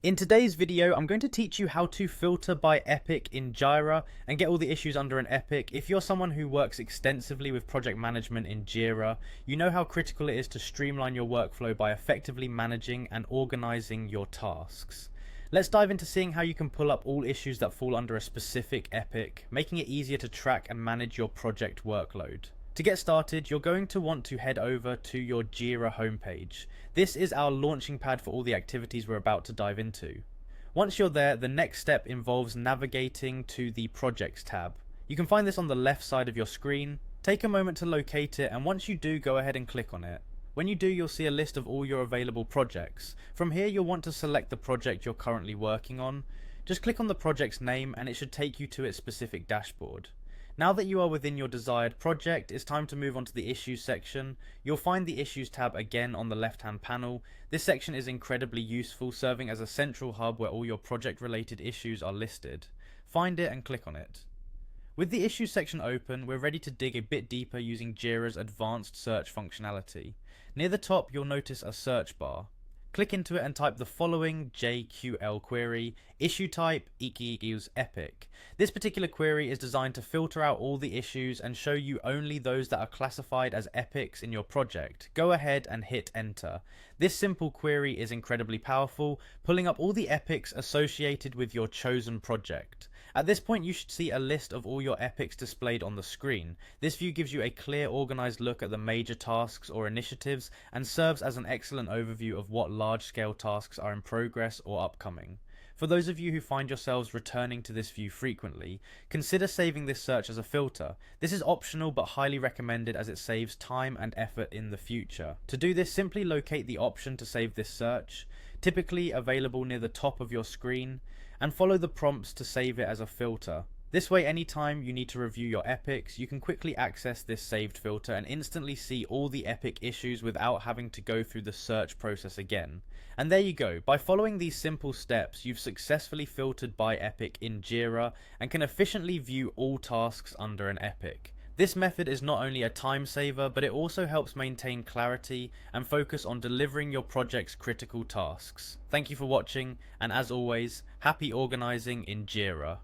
In today's video, I'm going to teach you how to filter by epic in Jira and get all the issues under an epic. If you're someone who works extensively with project management in Jira, you know how critical it is to streamline your workflow by effectively managing and organizing your tasks. Let's dive into seeing how you can pull up all issues that fall under a specific epic, making it easier to track and manage your project workload. To get started, you're going to want to head over to your Jira homepage. This is our launching pad for all the activities we're about to dive into. Once you're there, the next step involves navigating to the Projects tab. You can find this on the left side of your screen. Take a moment to locate it, and once you do, go ahead and click on it. When you do, you'll see a list of all your available projects. From here, you'll want to select the project you're currently working on. Just click on the project's name and it should take you to its specific dashboard. Now that you are within your desired project, it's time to move on to the Issues section. You'll find the Issues tab again on the left-hand panel. This section is incredibly useful, serving as a central hub where all your project-related issues are listed. Find it and click on it. With the Issues section open, we're ready to dig a bit deeper using Jira's advanced search functionality. Near the top, you'll notice a search bar. Click into it and type the following JQL query, issue type equals epic. This particular query is designed to filter out all the issues and show you only those that are classified as epics in your project. Go ahead and hit enter. This simple query is incredibly powerful, pulling up all the epics associated with your chosen project. At this point, you should see a list of all your epics displayed on the screen. This view gives you a clear, organized look at the major tasks or initiatives and serves as an excellent overview of what large-scale tasks are in progress or upcoming. For those of you who find yourselves returning to this view frequently, consider saving this search as a filter. This is optional but highly recommended as it saves time and effort in the future. To do this, simply locate the option to save this search, typically available near the top of your screen, and follow the prompts to save it as a filter. This way, anytime you need to review your epics, you can quickly access this saved filter and instantly see all the epic issues without having to go through the search process again. And there you go. By following these simple steps, you've successfully filtered by epic in Jira and can efficiently view all tasks under an epic. This method is not only a time saver, but it also helps maintain clarity and focus on delivering your project's critical tasks. Thank you for watching, and as always, happy organizing in Jira.